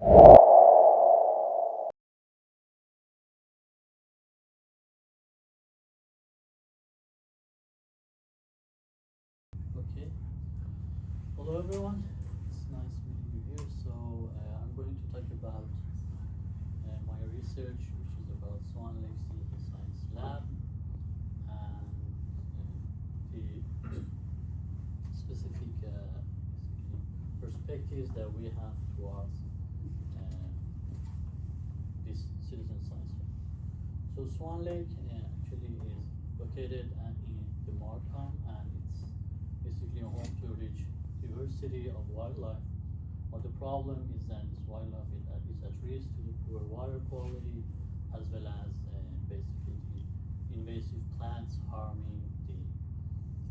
Okay. Hello everyone. It's nice meeting you here. So I'm going to talk about my research, which is about Swan Lake Citizen Science Lab and the specific perspectives that we have towards uh, this citizen science lab. So Swan Lake actually is located in the Markham, and it's basically a home to a rich diversity of wildlife. But the problem is that this wildlife is at risk to the poor water quality, as well as basically the invasive plants harming the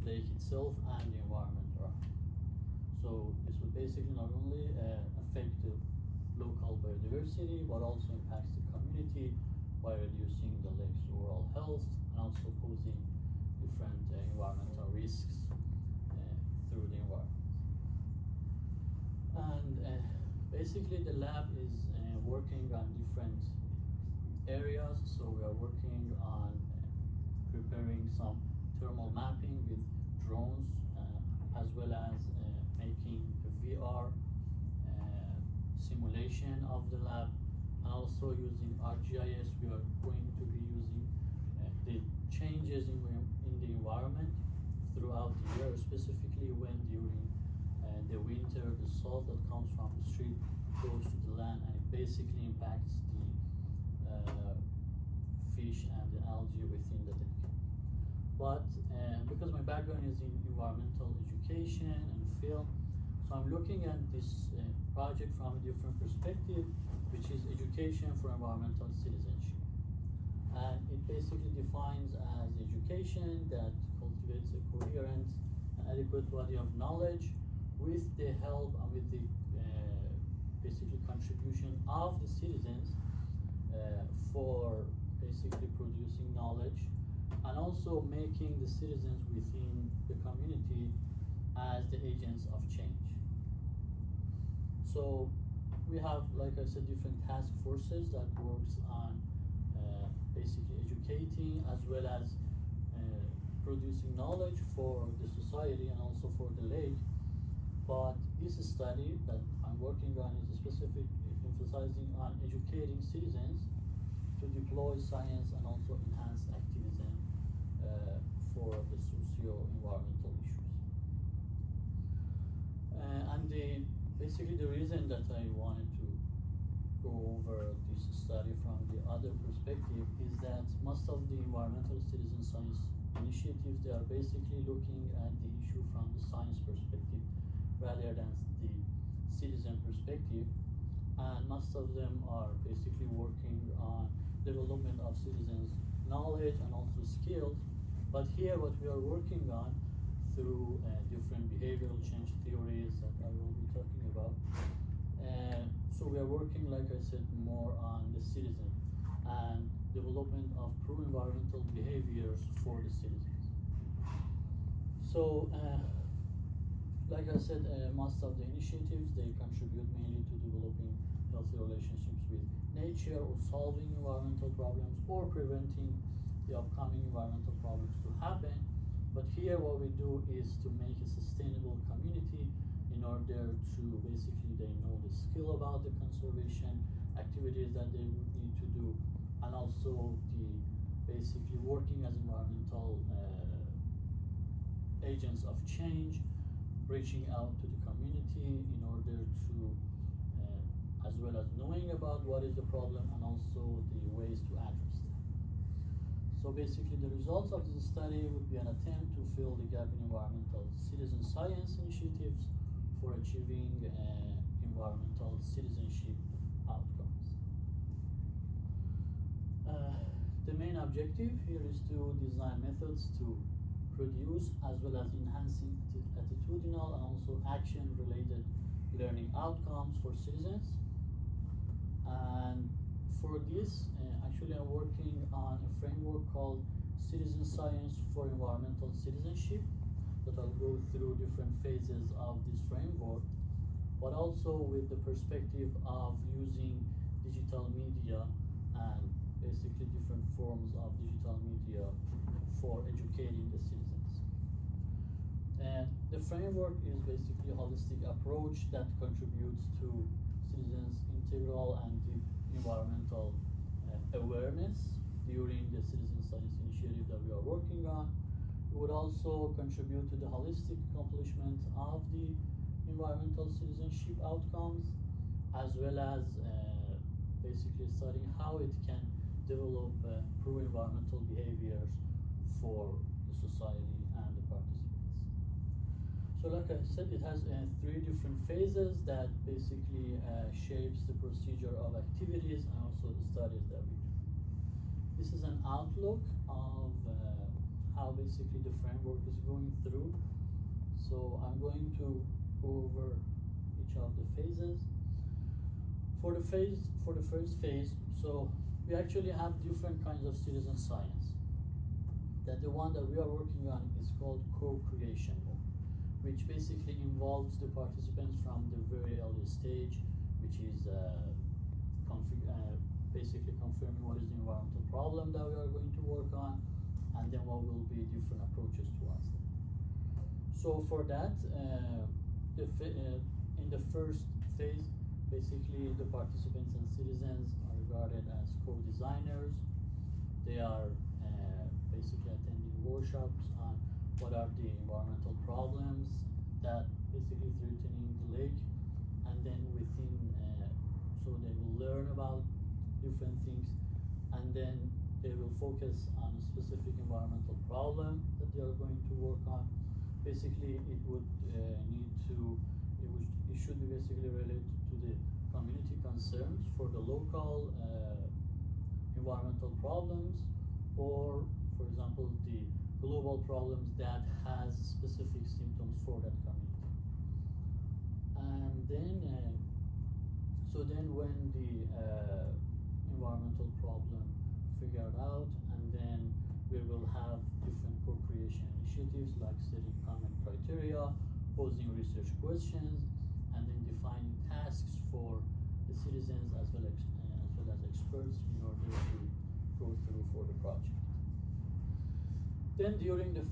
lake itself and the environment around. So this would basically not only affect the local biodiversity, but also impacts the community by reducing the lake's overall health and also posing different environmental risks through the environment. And basically the lab is working on different areas. So we are working on preparing some thermal mapping with drones, as well as making a VR simulation of the lab, and also using ArcGIS. We are going to be using the changes in the environment throughout the year, specifically when during the winter the salt that comes from the street goes to the land, and it basically impacts the fish and the algae within the lake. But because my background is in environmental education and film, so I'm looking at this project from a different perspective, which is education for environmental citizenship. And it basically defines as education that cultivates a coherent and adequate body of knowledge with the help and with the basically contribution of the citizens for basically producing knowledge, and also making the citizens within the community as the agents of change. So we have, like I said, different task forces that works on basically educating as well as producing knowledge for the society and also for the lake. But this study that I'm working on is specific emphasizing on educating citizens to deploy science and also enhance activism for the socio-environmental issues. And basically the reason that I wanted to go over this study from the other perspective is that most of the environmental citizen science initiatives, they are basically looking at the issue from the science perspective rather than the citizen perspective, and most of them are basically working on development of citizens' knowledge and also skills. But here what we are working on through different behavioral change theories that I will be talking about. So we are working, like I said, more on the citizen and development of pro-environmental behaviors for the citizens. So, like I said, most of the initiatives, they contribute mainly to developing healthy relationships with nature, or solving environmental problems, or preventing the upcoming environmental problems to happen. But here what we do is to make a sustainable community in order to basically they know the skill about the conservation activities that they would need to do, and also the basically working as environmental agents of change, reaching out to the community in order to as well as knowing about what is the problem and also the ways to address it. So basically the results of this study would be an attempt to fill the gap in environmental citizen science initiatives for achieving environmental citizenship outcomes. The main objective here is to design methods to produce as well as enhancing attitudinal and also action-related learning outcomes for citizens. And for this, actually I'm working on a framework called Citizen Science for Environmental Citizenship that I'll go through different phases of this framework. but also with the perspective of using digital media and basically different forms of digital media for educating the citizens. And the framework is basically a holistic approach that contributes to citizens' integral and deep environmental awareness during the citizen science initiative that we are working on. It would also contribute to the holistic accomplishment of the environmental citizenship outcomes, as well as basically studying how it can develop pro-environmental behaviors for the society and the participants. So like I said, it has 3 different phases that basically shapes the procedure of activities and also the studies that we do. This is an outlook of how basically the framework is going through. So I'm going to go over each of the phases. For the first phase, so we actually have different kinds of citizen science. That the one that we are working on is called co-creation, which basically involves the participants from the very early stage, which is basically confirming what is the environmental problem that we are going to work on, and then what will be different approaches towards that. So for that, in the first phase, basically the participants and citizens are regarded as co-designers. They are basically attending workshops on what are the environmental problems that basically threatening the lake, and then within, so they will learn about different things, and then they will focus on a specific environmental problem that they are going to work on. Basically, it would it should be basically related to the community concerns for the local environmental problems, or for example, the global problems that has specific symptoms for that community. And then, so then when the environmental problem figured out, and then we will have different co-creation initiatives like setting common criteria, posing research questions, and then defining tasks for the citizens as well as experts in order to go through for the project. Then during the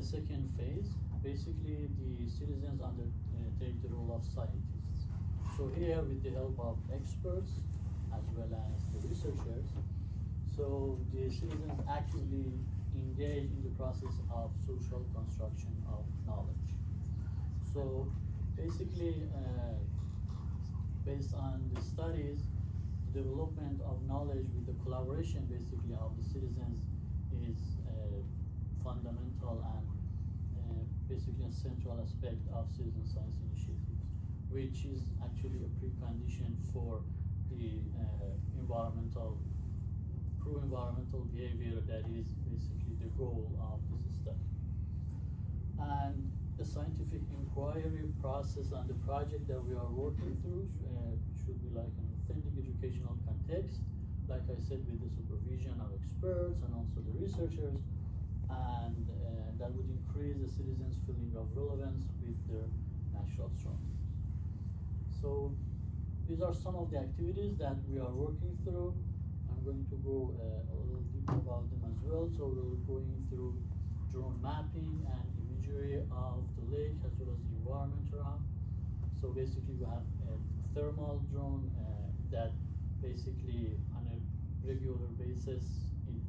second phase, basically the citizens undertake the role of scientists. So here, with the help of experts as well as the researchers, so the citizens actively engage in the process of social construction of knowledge. So basically, based on the studies, the development of knowledge with the collaboration basically of the citizens is fundamental and basically a central aspect of citizen science initiatives, which is actually a precondition for the pro-environmental behavior that is basically the goal of this study. And the scientific inquiry process on the project that we are working through should be like an authentic educational context, like I said, with the supervision of experts and also the researchers, and that would increase the citizens' feeling of relevance with their natural surroundings. So these are some of the activities that we are working through. I'm going to go a little deeper about them as well. So we're going through drone mapping and imagery of the lake as well as the environment around. So basically we have a thermal drone that basically on a regular basis it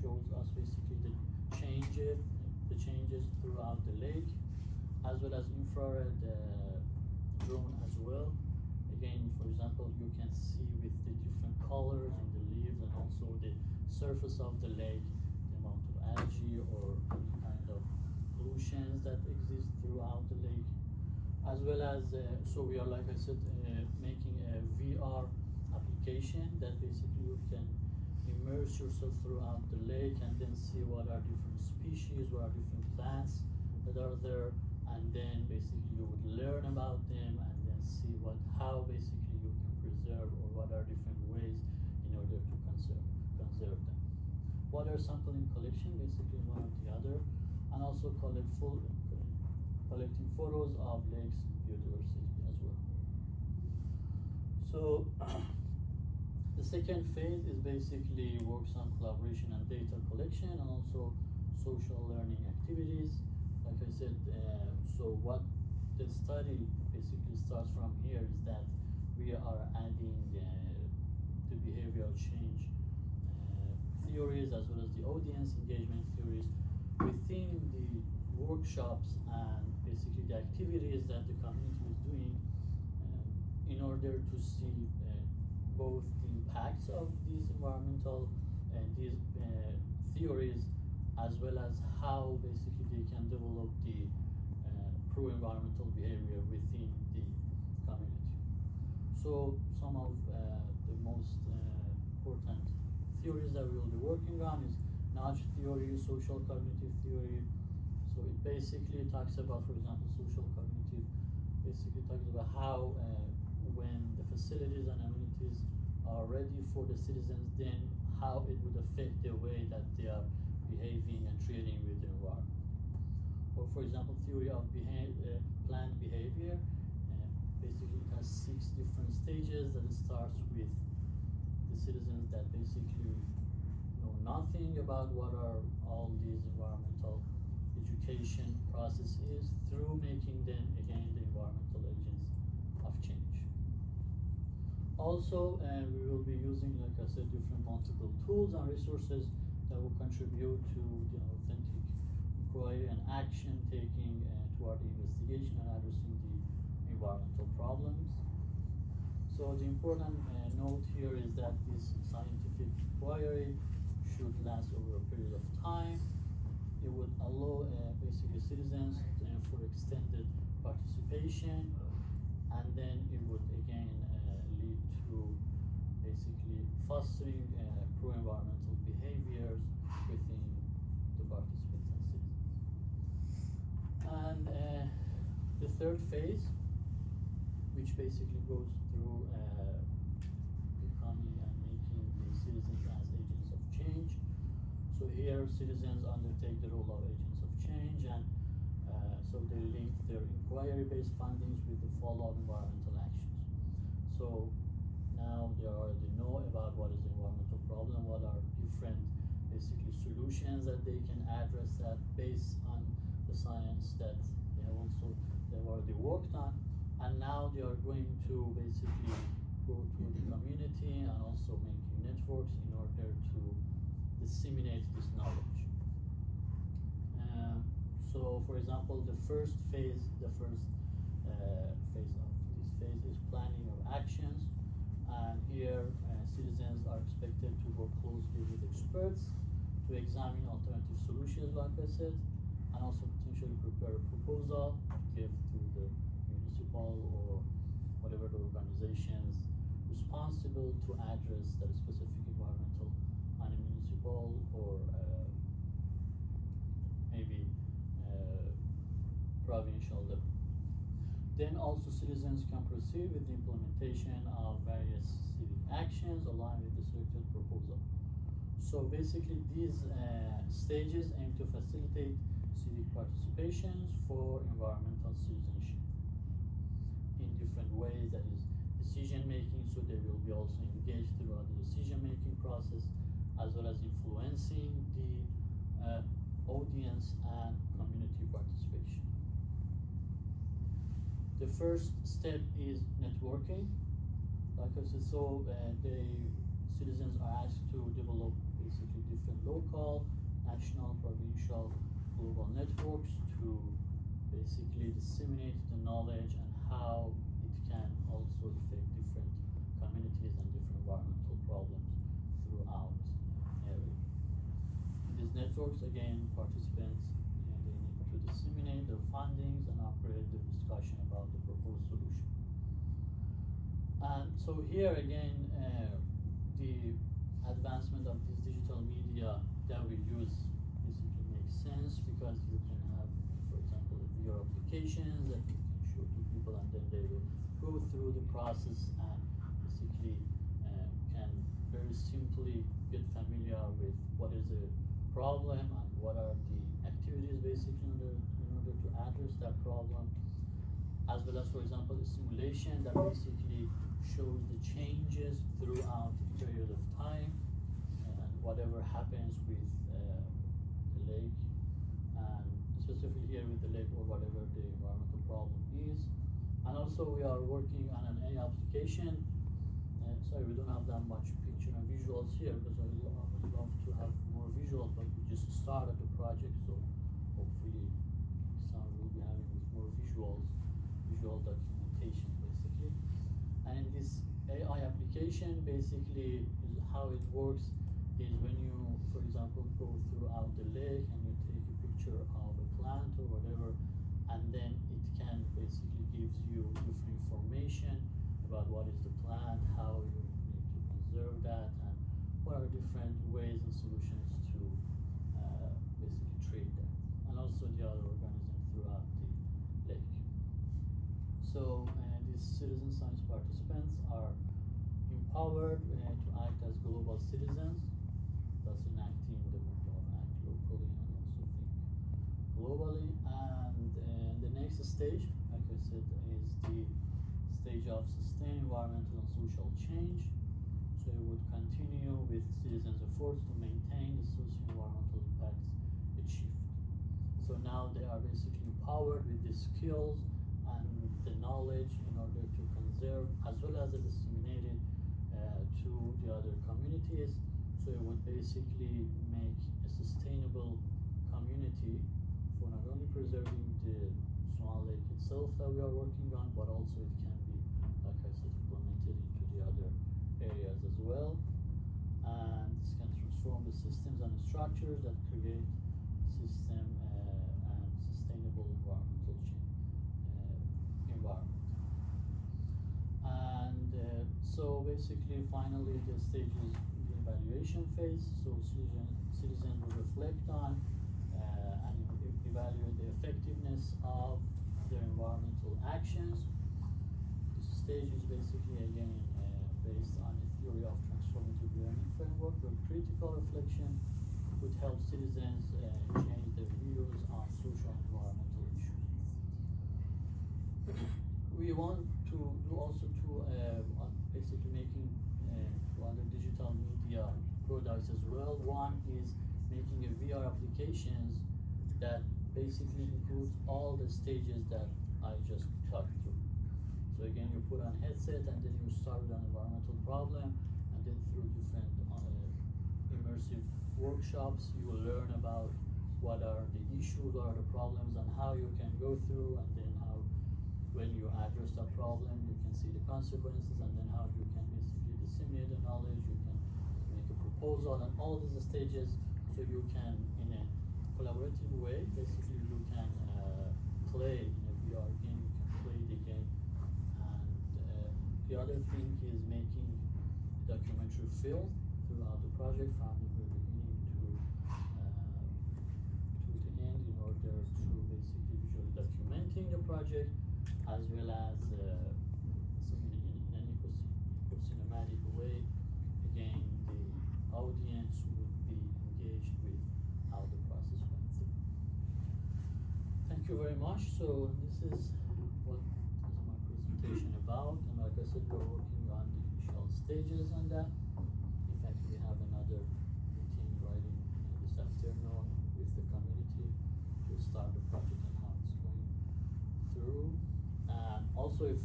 shows us basically the changes throughout the lake, as well as infrared drone as well. Again, for example, you can see with the different colors in the leaves and also the surface of the lake, the amount of algae or any kind of pollutions that exist throughout the lake, as well as so we are, like I said, making a VR application that basically you can immerse yourself throughout the lake and then see what are different species, what are different plants that are there, and then basically you would learn about them and then see how basically you can preserve, or what are different ways in order to conserve them. Water sampling collection basically one of the other, and also collecting photos of lakes biodiversity as well. So the second phase is basically works on collaboration and data collection and also social learning activities. Like I said, so what the study basically starts from here is that we are adding the behavioral change theories as well as the audience engagement theories within the workshops and basically the activities that the community is doing in order to see both the impacts of these environmental and these theories as well as how basically they can develop the pro-environmental behavior within the community. So some of the most important theories that we will be working on is nudge theory, social cognitive theory. So it basically talks about, for example, social cognitive basically talks about how when the facilities and amenities are ready for the citizens, then how it would affect the way that they are behaving and treating with the environment. Or for example, theory of planned behavior. Basically it has 6 different stages that it starts with the citizens that basically know nothing about what are all these environmental education processes through making them again the environmental agents of change. Also, we will be using, like I said, different multiple tools and resources that will contribute to the authentic inquiry and action taking toward the investigation and addressing the environmental problems. So the important note here is that this scientific inquiry should last over a period of time. It would allow basically citizens for extended participation, and then it would again lead to basically fostering pro-environmental behaviors within the participants and citizens. And the third phase, which basically goes through becoming and making the citizens as agents of change. So here citizens undertake the role of agents of change, and so they link their inquiry-based findings with the follow-up environmental actions. So now they already know about what is the environmental problem, what are different basically solutions that they can address that based on the science that they've already worked on, and now they are going to basically go to the community and also making networks in order to disseminate this knowledge. So for example, the first phase of this phase is planning of actions, and here citizens are expected to work closely with experts to examine alternative solutions, like I said, and also potentially prepare a proposal to give to the municipal or whatever the organizations responsible to address that specific environmental on a municipal or maybe provincial level. Then also citizens can proceed with the implementation of various civic actions aligned with the selected proposal. So basically these stages aim to facilitate civic participations for environmental citizenship in different ways, that is decision making, so they will be also engaged throughout the decision making process, as well as influencing the audience and community participation. The first step is networking. Like I said, so citizens are asked to develop basically different local, national, provincial, global networks to basically disseminate the knowledge and how it can also affect different communities and different environmental problems throughout area. In these networks, again, participants they need to disseminate their findings and operate the discussion about the proposed solution. And so here again, the advancement of this digital media that we use basically makes sense, because you can have, for example, your applications that you can show to people, and then they will go through the process and basically can very simply get familiar with what is the problem and what are the activities basically in order to address that problem. as well as, for example, a simulation that basically shows the changes throughout a period of time and whatever happens with the lake, and specifically here with the lake or whatever the environmental problem is. And also we are working on an AI application. Sorry, we don't have that much picture and visuals here because I would love to have more visuals, but we just started the project, so hopefully soon we'll be having more visual documentation basically. And in this AI application, basically is how it works is when you, for example, go throughout the lake and you take a picture of a plant or whatever, and then it can basically gives you different information about what is the plant, how you need to conserve that, and what are different ways and solutions to basically treat that, and also the other organisms throughout the lake. So these citizen science participants are empowered to act as global citizens, thus enacting the motto of act locally and also think globally. And the next stage, like I said, is the stage of sustained environmental and social change. So it would continue with citizens' efforts to maintain the socio-environmental impacts achieved. So now they are basically empowered with the skills and the knowledge in order to conserve as well as disseminate it to the other communities. So it would basically make a sustainable community for not only preserving the Swan Lake itself that we are working on, but also it can be, like I said, implemented into the other areas as well. And this can transform the systems and structures that create system and sustainable environmental environment. And so basically, finally, the stage is the evaluation phase. So citizens will reflect on and evaluate the effectiveness of their environmental actions. This stage is basically again based on the theory of transformative learning framework, where critical reflection would help citizens change their views on social and environmental issues. We want to do also basically making other digital media products as well. One is making a VR applications that basically includes all the stages that I just talked through. So again, you put on headset and then you start with an environmental problem, and then through different immersive workshops, you will learn about what are the issues, what are the problems, and how you can go through, and then how, when you address that problem, you can see the consequences, and then how you can basically disseminate the knowledge, you can make a proposal, and all these stages, so you can, in a collaborative way, basically you can play in a VR game, you can play the game. And the other thing is making documentary film throughout the project from the very beginning to the end, in order to basically visually documenting the project, as well as so in an eco-cinematic way. Again, the audience would be engaged with how the process went through. Thank you very much. So this is what is my presentation about, and like I said, we're working on the initial stages on that. In fact, we have another meeting right in this afternoon with the community to start the project and how it's going through. And also, if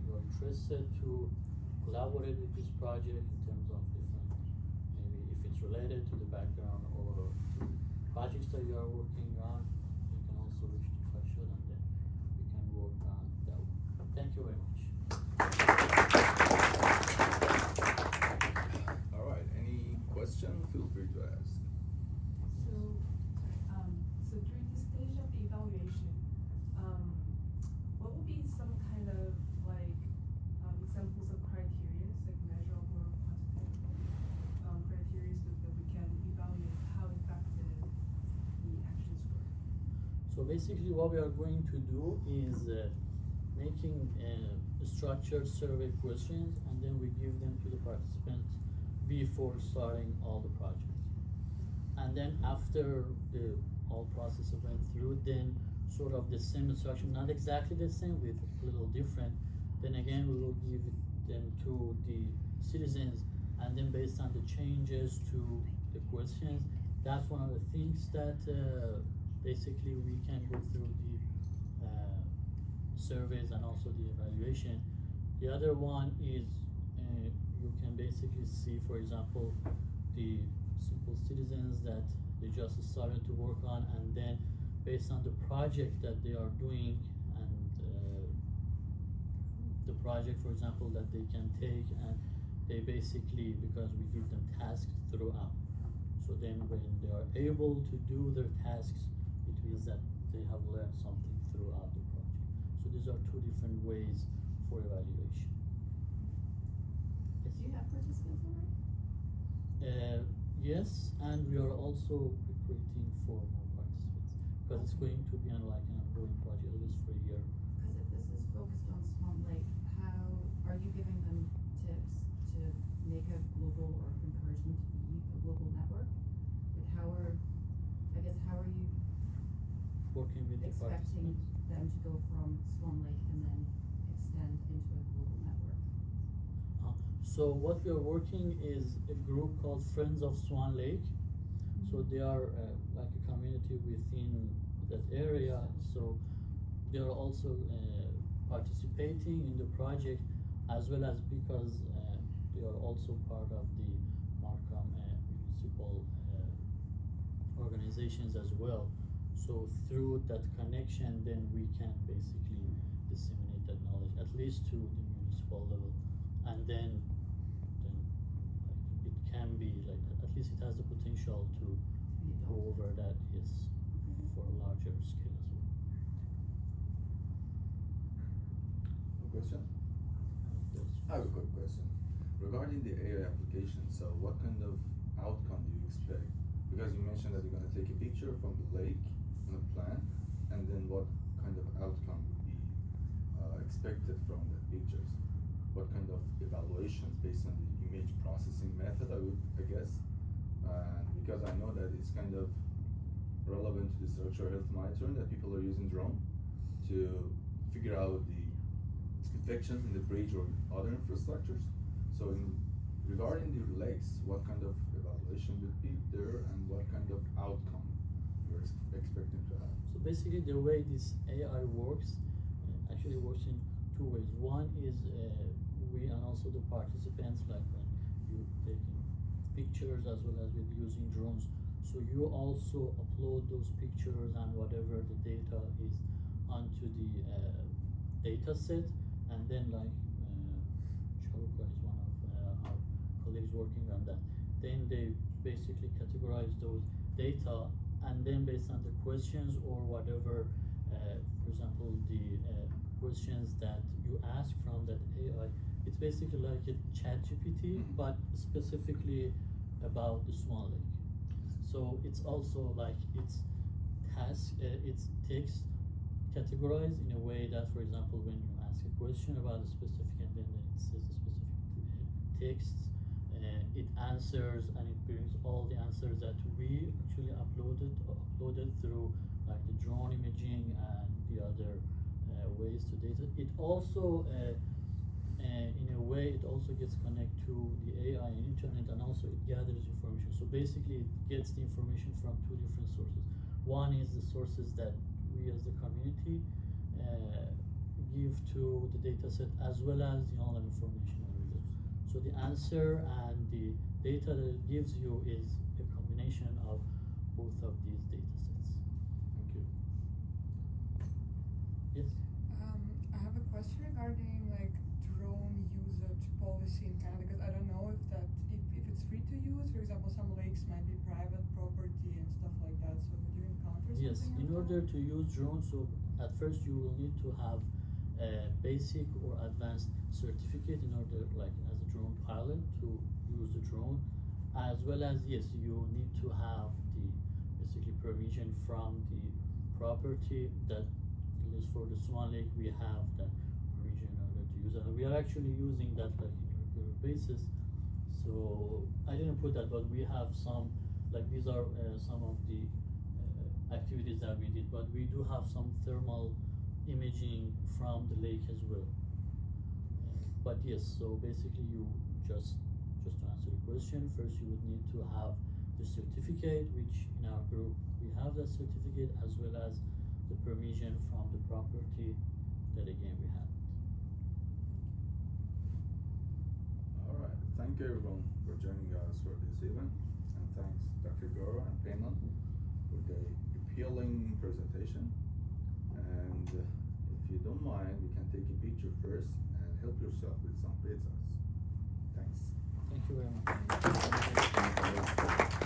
you're interested to collaborate with this project in terms of different, maybe if it's related to the background or to projects that you are working on, you can also reach to Fashad, and then we can work on that one. Thank you very much. All right, any question? Feel free to ask. So during the stage of the evaluation, what would be some kind of examples of criteria, like measurable or quantitative criteria, so that we can evaluate how effective the actions were? So basically what we are going to do is making structured survey questions, and then we give them to the participants before starting all the projects. And then after the whole process went through, then sort of the same instruction, not exactly the same, with a little different, then again we will give them to the citizens, and then based on the changes to the questions, that's one of the things that basically we can go through the surveys and also the evaluation. The other one is you can basically see, for example, the simple citizens that they just started to work on, and then based on the project that they are doing and the project, for example, that they can take, and they basically, because we give them tasks throughout, so then when they are able to do their tasks, it means that they have learned something throughout the project. So these are two different ways for evaluation. Yes? Do you have participants already? Yes, and we are also recruiting for more participants, because it's going to be like an ongoing project, at least for a year. Because if this is focused on Swan Lake, how are you giving them tips to make a global, or encouragement to be a global network? Like how are you Working with the expecting participants. them to go from Swan Lake and then extend into a global network? So what we are working is a group called Friends of Swan Lake. So they are like a community within that area. So they are also participating in the project, as well as because they are also part of the Markham municipal organizations as well. So through that connection, then we can basically disseminate that knowledge, at least to the municipal level, and then like, it can be like, at least it has the potential to go over that, yes, for a larger scale as well. No question? Yes. I have a quick question. Regarding the AI application, so what kind of outcome do you expect? Because you mentioned that you're going to take a picture from the lake on a plan, and then what kind of outcome would be expected from the pictures? What kind of evaluation based on the image processing method, I guess? And because I know that it's kind of relevant to the structural health monitoring, that people are using drone to figure out the infections in the bridge or other infrastructures. So regarding the lakes, what kind of evaluation would be there, and what kind of outcome you're expecting to have? So basically the way this AI works, actually works in two ways. One is we and also the participants, like when you taking pictures as well as with using drones, so you also upload those pictures and whatever the data is onto the data set, and then like Sharuka is one of our colleagues working on that. Then they basically categorize those data, and then based on the questions or whatever, for example, the questions that you ask from that AI, it's basically like a chat GPT, but specifically about the Swan Lake. So it's also like it's text categorized in a way that, for example, when you ask a question about a specific, and then it says a specific text, it answers, and it brings all the answers that we actually uploaded through like the drone imaging and the other ways to data. It also in a way it also gets connected to the AI and internet, and also it gathers information. So basically it gets the information from two different sources. One is the sources that we as the community give to the data set, as well as the online information available. So the answer and the data that it gives you is a combination of both of these data sets. Thank you. Yes? I have a question regarding like drone usage policy in Canada, because I don't know if it's free to use. For example, some lakes might be private property and stuff like that. So would you encounter something Yes, like in that? order to use drones, so at first you will need to have a basic or advanced certificate in order, like as a drone pilot, to use the drone, as well as, yes, you need to have the basically permission from the property that, at least for the Swan Lake, we have that permission in order to use it. We are actually using that like in a regular basis. So I didn't put that, but we have some, like these are some of the activities that we did, but we do have some thermal imaging from the lake as well. But yes, so basically you just to answer the question, first you would need to have the certificate, which in our group we have that certificate, as well as the permission from the property that again we have. All right. Thank you everyone for joining us for this event, and thanks Dr. Gora and Peyman for the appealing presentation. And if you don't mind, we can take a picture first and help yourself with some pizzas. Thanks. Thank you very much.